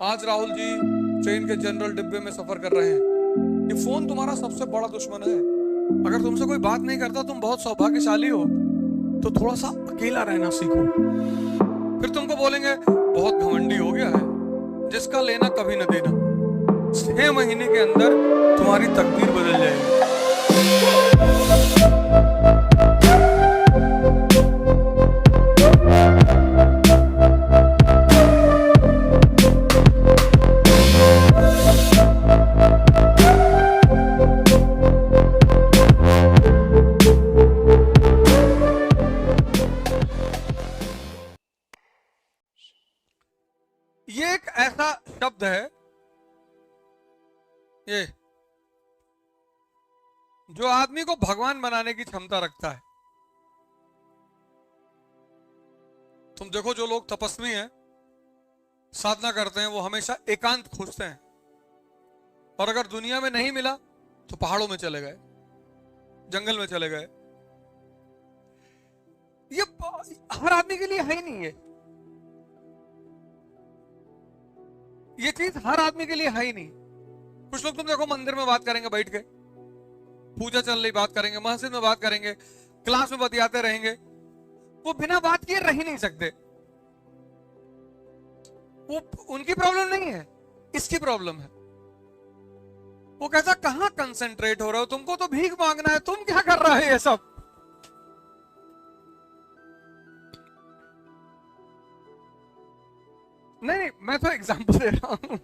आज राहुल जी ट्रेन के जनरल डिब्बे में सफर कर रहे हैं। ये फोन तुम्हारा सबसे बड़ा दुश्मन है। अगर तुमसे कोई बात नहीं करता, तुम बहुत सौभाग्यशाली हो, तो थोड़ा सा अकेला रहना सीखो। फिर तुमको बोलेंगे बहुत घमंडी हो गया है, जिसका लेना कभी न देना। 6 महीने के अंदर तुम्हारी तकदीर बदल जाएगी। ये एक ऐसा शब्द है, ये जो आदमी को भगवान बनाने की क्षमता रखता है। तुम देखो, जो लोग तपस्वी हैं, साधना करते हैं, वो हमेशा एकांत खोजते हैं। और अगर दुनिया में नहीं मिला तो पहाड़ों में चले गए, जंगल में चले गए। ये हर आदमी के लिए है ही नहीं है। ये चीज हर आदमी के लिए है ही नहीं। कुछ लोग तुम देखो मंदिर में बात करेंगे, बैठ के पूजा चल रही बात करेंगे, मस्जिद में बात करेंगे, क्लास में बतियाते रहेंगे। वो बिना बात किए रह ही नहीं सकते। वो उनकी प्रॉब्लम नहीं है, इसकी प्रॉब्लम है। वो कहता कहां कंसंट्रेट हो रहे हो, तुमको तो भीख मांगना है, तुम क्या कर रहे हो ये सब। नहीं, मैं तो एग्जांपल दे रहा हूं।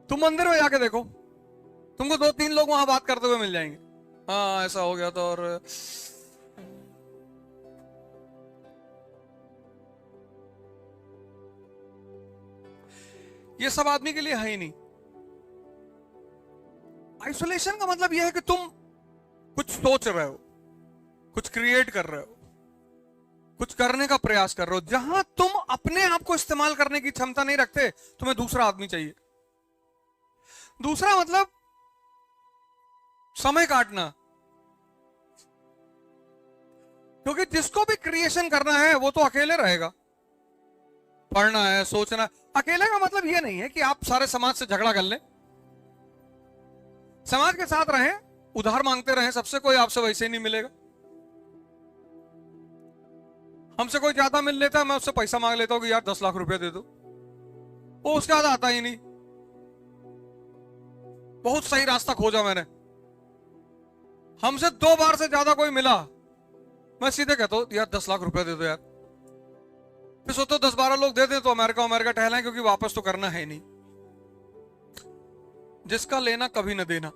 तुम मंदिर में जाके देखो, तुमको 2-3 लोग वहां बात करते हुए मिल जाएंगे। हाँ ऐसा हो गया था, और ये सब आदमी के लिए है ही नहीं। आइसोलेशन का मतलब यह है कि तुम कुछ सोच रहे हो, कुछ क्रिएट कर रहे हो, कुछ करने का प्रयास कर रहे हो। जहां तुम अपने आप को इस्तेमाल करने की क्षमता नहीं रखते, तुम्हें दूसरा आदमी चाहिए। दूसरा मतलब समय काटना। क्योंकि जिसको भी क्रिएशन करना है वो तो अकेले रहेगा। पढ़ना है, सोचना। अकेले का मतलब यह नहीं है कि आप सारे समाज से झगड़ा कर लें। समाज के साथ रहें, उधार मांगते रहें सबसे, कोई आपसे वैसे ही नहीं मिलेगा। हमसे कोई ज्यादा मिल लेता है, मैं उससे पैसा मांग लेता हूं कि यार 10 लाख रुपया दे दो, वो उसके बाद आता ही नहीं। बहुत सही रास्ता खोजा मैंने, हमसे 2 बार से ज्यादा कोई मिला, मैं सीधे कहता हूं यार 10 लाख रुपया दे दो यार। फिर सोचो 10-12 लोग दे दे तो अमेरिका टहलाएं, क्योंकि वापस तो करना है नहीं। जिसका लेना कभी न देना।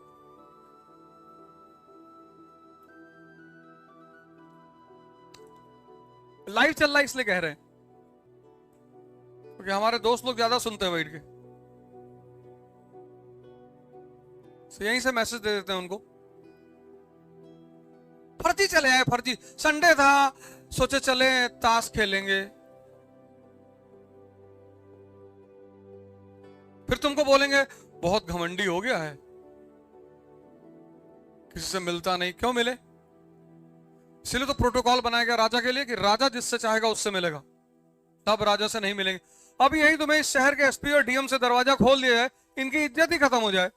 लाइव चल रहा है इसलिए कह रहे हैं, क्योंकि हमारे दोस्त लोग ज्यादा सुनते हैं बैठ के, तो यहीं से मैसेज दे देते हैं उनको। फर्जी चले आए, फर्जी। संडे था, सोचे चले ताश खेलेंगे। फिर तुमको बोलेंगे बहुत घमंडी हो गया है, किसी से मिलता नहीं। क्यों मिले? इसलिए तो प्रोटोकॉल बनाया गया राजा के लिए कि राजा जिससे चाहेगा उससे मिलेगा, तब राजा से नहीं मिलेंगे। अब यही तुम्हें इस शहर के एसपी और डीएम से दरवाजा खोल दिया है, इनकी इज्जत ही खत्म हो जाए,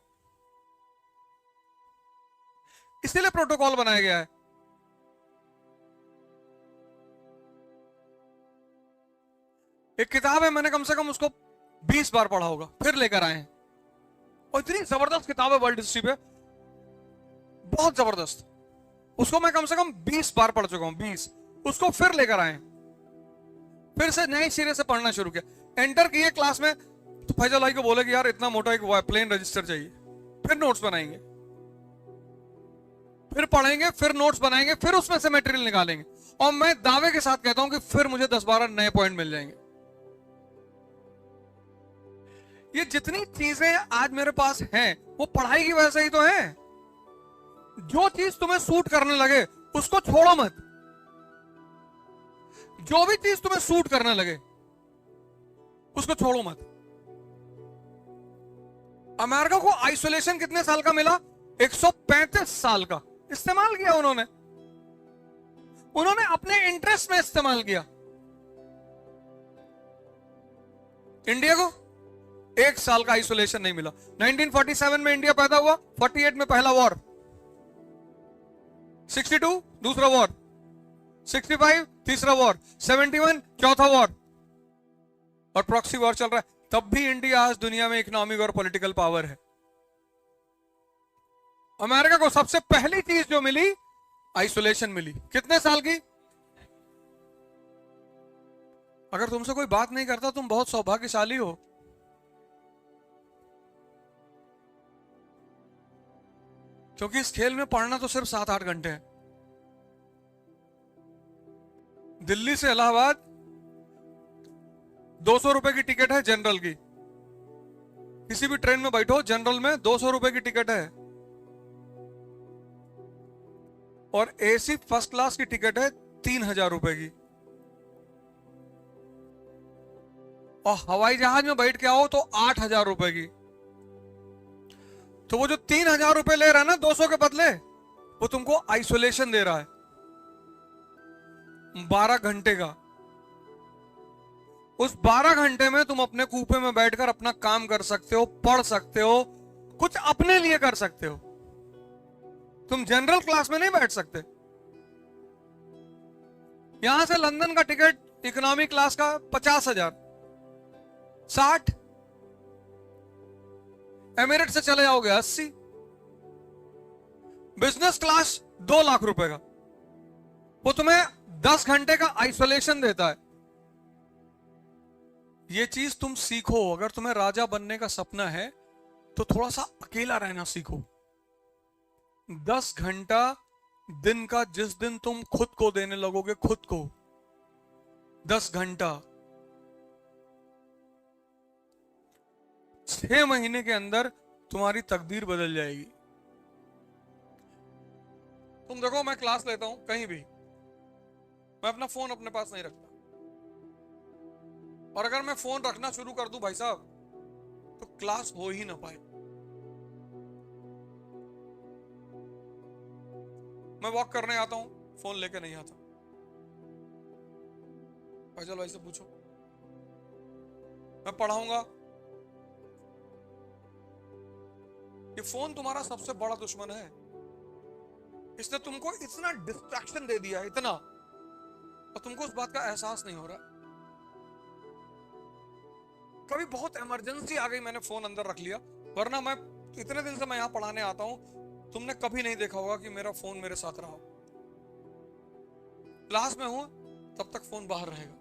इसीलिए प्रोटोकॉल बनाया गया है। एक किताब है, मैंने कम से कम उसको 20 बार पढ़ा होगा, फिर लेकर आए हैं। और इतनी जबरदस्त किताब है वर्ल्ड हिस्ट्री पे, बहुत जबरदस्त। उसको मैं कम से कम 20 बार पढ़ चुका हूं, 20। उसको फिर लेकर आए, फिर से नए सिरे से पढ़ना शुरू किया। एंटर किए क्लास में तो फैजल भाई को बोले कि यार इतना मोटा एक प्लेन रजिस्टर चाहिए। फिर नोट्स बनाएंगे, फिर पढ़ेंगे, फिर नोट्स बनाएंगे, फिर उसमें से मटेरियल निकालेंगे। और मैं दावे के साथ कहता हूं कि फिर मुझे 10-12 नए पॉइंट मिल जाएंगे। ये जितनी चीजें आज मेरे पास हैं, वो पढ़ाई की वजह से ही तो है। जो चीज तुम्हें सूट करने लगे उसको छोड़ो मत। जो भी चीज तुम्हें सूट करने लगे उसको छोड़ो मत। अमेरिका को आइसोलेशन कितने साल का मिला? 135 साल का। इस्तेमाल किया उन्होंने अपने इंटरेस्ट में इस्तेमाल किया। इंडिया को 1 साल का आइसोलेशन नहीं मिला। 1947 में इंडिया पैदा हुआ, 48 में पहला वॉर, 62 दूसरा वॉर, 65 तीसरा वॉर, 71 चौथा वॉर, और प्रॉक्सी वॉर चल रहा है। तब भी इंडिया आज दुनिया में इकोनॉमिक और पॉलिटिकल पावर है। अमेरिका को सबसे पहली चीज जो मिली, आइसोलेशन मिली। कितने साल की? अगर तुमसे कोई बात नहीं करता, तुम बहुत सौभाग्यशाली हो। क्योंकि इस खेल में पढ़ना तो सिर्फ 7-8 घंटे है। दिल्ली से इलाहाबाद 200 रुपए की टिकट है जनरल की। किसी भी ट्रेन में बैठो, जनरल में 200 रुपए की टिकट है, और एसी फर्स्ट क्लास की टिकट है 3000 रुपए की। और हवाई जहाज में बैठ के आओ तो 8000 रुपए की। तो वो जो 3000 रुपए ले रहा है ना 200 के बदले, वो तुमको आइसोलेशन दे रहा है 12 घंटे का। उस 12 घंटे में तुम अपने कूपे में बैठकर अपना काम कर सकते हो, पढ़ सकते हो, कुछ अपने लिए कर सकते हो। तुम जनरल क्लास में नहीं बैठ सकते। यहां से लंदन का टिकट इकोनॉमी क्लास का 50,000, 60, एमिरेट से चले जाओगे 80, बिजनेस क्लास 2 लाख रुपए का। वो तुम्हें 10 घंटे का आइसोलेशन देता है। ये चीज तुम सीखो। अगर तुम्हें राजा बनने का सपना है तो थोड़ा सा अकेला रहना सीखो। 10 घंटा दिन का जिस दिन तुम खुद को देने लगोगे, खुद को 10 घंटा, 6 महीने के अंदर तुम्हारी तकदीर बदल जाएगी। तुम देखो, मैं क्लास लेता हूं कहीं भी, मैं अपना फोन अपने पास नहीं रखता। और अगर मैं फोन रखना शुरू कर दूं भाई साहब, तो क्लास हो ही ना पाए। मैं वॉक करने आता हूं, फोन लेके नहीं आता। फैजल भाई से पूछो। मैं पढ़ाऊंगा, ये फोन तुम्हारा सबसे बड़ा दुश्मन है। इसने तुमको इतना डिस्ट्रैक्शन दे दिया, इतना, और तुमको उस बात का एहसास नहीं हो रहा। कभी बहुत इमरजेंसी आ गई, मैंने फोन अंदर रख लिया, वरना मैं इतने दिन से मैं यहां पढ़ाने आता हूं, तुमने कभी नहीं देखा होगा कि मेरा फोन मेरे साथ रहा हो। क्लास में हूं तब तक फोन बाहर रहेगा।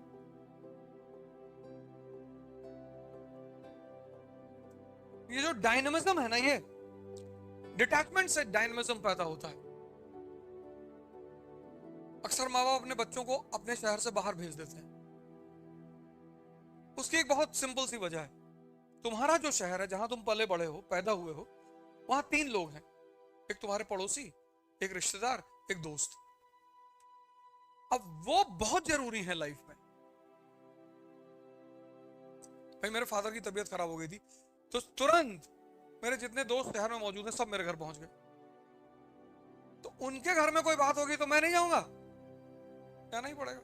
ये जो डायनामिज्म है ना, ये डिटैचमेंट से डायनामिज्म पैदा होता है। अक्सर माँ बाप अपने बच्चों को अपने शहर से बाहर भेज देते हैं। उसकी एक बहुत सिंपल सी वजह है। तुम्हारा जो शहर है, जहां तुम पले बड़े हो, पैदा हुए हो, वहां 3 लोग हैं। एक तुम्हारे पड़ोसी, एक रिश्तेदार, एक दोस्त। अब वो बहुत जरूरी है लाइफ में। भाई मेरे फादर की तबीयत खराब हो गई थी, तो तुरंत मेरे जितने दोस्त शहर में मौजूद हैं सब मेरे घर पहुंच गए। तो उनके घर में कोई बात होगी तो मैं नहीं जाऊंगा, जाना ही पड़ेगा।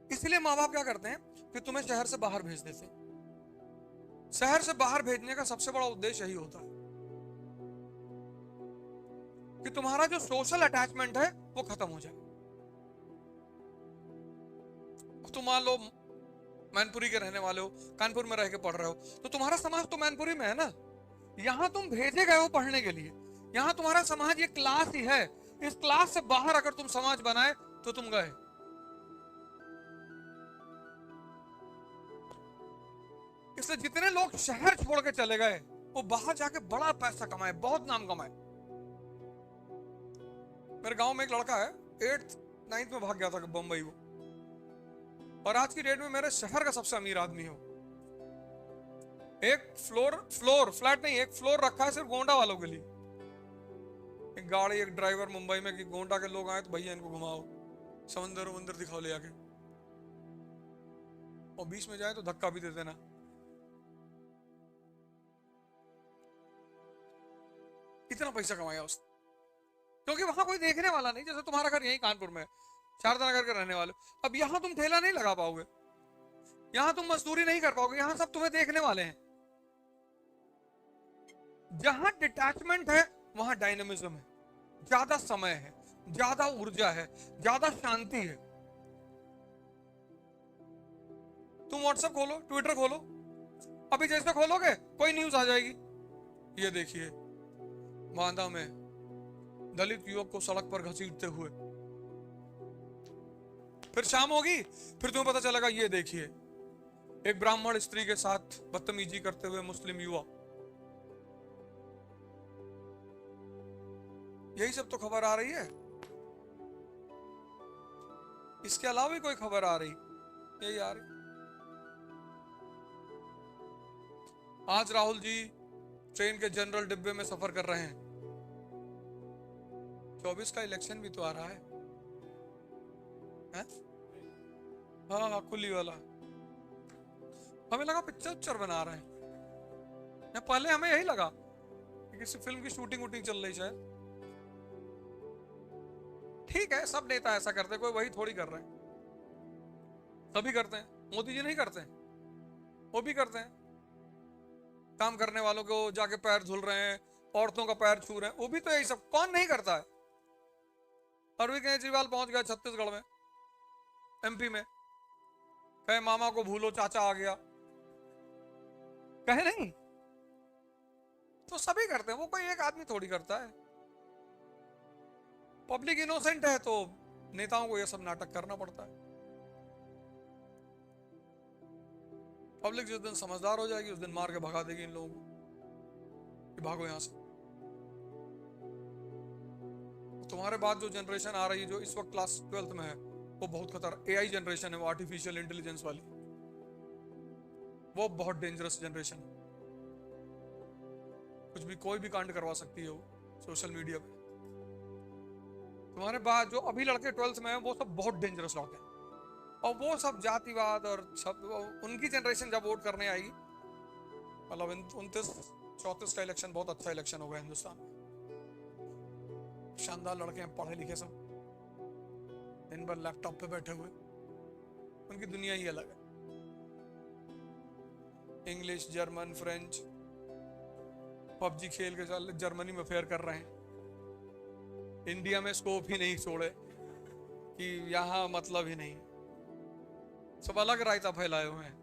इसलिए माँ बाप क्या करते हैं कि तुम्हें शहर से बाहर भेज देते हैं। शहर से बाहर भेजने का सबसे बड़ा उद्देश्य यही होता है कि तुम्हारा जो सोशल अटैचमेंट है वो खत्म हो जाए। तुम मान लो मैनपुरी के रहने वाले हो, कानपुर में रह के पढ़ रहे हो, तो तुम्हारा समाज तो मैनपुरी में है ना। यहां तुम भेजे गए हो पढ़ने के लिए, यहां तुम्हारा समाज ये क्लास ही है। इस क्लास से बाहर अगर तुम समाज बनाए तो तुम गए। इसलिए जितने लोग शहर छोड़ के चले गए, वो बाहर जाके बड़ा पैसा कमाए, बहुत नाम कमाए। मेरे गांव में एक लड़का है, 8th 9th में भाग गया था बंबई वो, और आज की डेट में मेरे शहर का सबसे अमीर आदमी हो। एक फ्लोर फ्लैट नहीं, एक फ्लोर रखा है सिर्फ गोंडा वालों के लिए। एक गाड़ी, एक ड्राइवर मुंबई में, कि गोंडा के लोग आए तो भैया इनको घुमाओ, समंदर वंदर दिखाओ ले आके, और बीच में जाए तो धक्का भी दे देना। इतना पैसा कमाया उसने, क्योंकि वहां कोई देखने वाला नहीं। जैसे तुम्हारा घर यही कानपुर में है, शारदा नगर के रहने वाले, अब यहां तुम ठेला नहीं लगा पाओगे। यहां तुम मजदूरी नहीं कर पाओगे, यहां सब तुम्हें देखने वाले हैं। जहां डिटैचमेंट है वहां डायनेमिज्म है, ज्यादा समय है, ज्यादा ऊर्जा है, ज्यादा शांति है। तुम व्हाट्सएप खोलो, ट्विटर खोलो, अभी जैसे खोलोगे कोई न्यूज आ जाएगी, ये देखिए बांदा में दलित युवक को सड़क पर घसीटते हुए। फिर शाम होगी, फिर तुम्हें पता चलेगा ये देखिए एक ब्राह्मण स्त्री के साथ बदतमीजी करते हुए मुस्लिम युवा। यही सब तो खबर आ रही है, इसके अलावा भी कोई खबर आ रही? यही आ रही। आज राहुल जी ट्रेन के जनरल डिब्बे में सफर कर रहे हैं। 24 का इलेक्शन भी तो आ रहा है? हाँ हाँ, कुली वाला। हमें लगा पिक्चर बना रहे हैं, पहले हमें यही लगा कि किसी फिल्म की शूटिंग वूटिंग चल रही शायद। ठीक है, सब नेता ऐसा करते हैं, कोई वही थोड़ी कर रहे हैं, सभी करते हैं। मोदी जी नहीं करते हैं? वो भी करते हैं। काम करने वालों को जाके पैर धुल रहे हैं, औरतों का पैर छू रहे हैं, वो भी तो यही सब। कौन नहीं करता है? अरविंद केजरीवाल पहुंच गया छत्तीसगढ़ में, एमपी में, कहे मामा को भूलो चाचा आ गया, कहे नहीं? तो सभी करते हैं, वो कोई एक आदमी थोड़ी करता है। पब्लिक इनोसेंट है तो नेताओं को यह सब नाटक करना पड़ता है। पब्लिक जिस दिन समझदार हो जाएगी उस दिन मार के भगा देगी इन लोगों को कि भागो यहां से। तुम्हारे बाद जो जनरेशन आ रही है, जो इस वक्त क्लास 12th में है, वो बहुत खतरनाक एआई जनरेशन है, वो आर्टिफिशियल इंटेलिजेंस वाली, वो बहुत डेंजरस जनरेशन है। कुछ भी कोई भी कांड करवा सकती है वो सोशल मीडिया पे। तुम्हारे बाद जो अभी लड़के 12th में है वो सब बहुत डेंजरस लड़के हैं, और वो सब जातिवाद और सब, उनकी जनरेशन जब वोट करने आएगी, मतलब 29-34 का इलेक्शन बहुत अच्छा इलेक्शन होगा हिंदुस्तान में। शानदार लड़के हैं, पढ़े लिखे सब, दिन भर लैपटॉप पे बैठे हुए, उनकी दुनिया ही अलग है। इंग्लिश, जर्मन, फ्रेंच, पबजी खेल के चल जर्मनी में फेयर कर रहे हैं। इंडिया में स्कोप ही नहीं छोड़े कि यहां मतलब ही नहीं, सब अलग रायता फैलाए हुए हैं।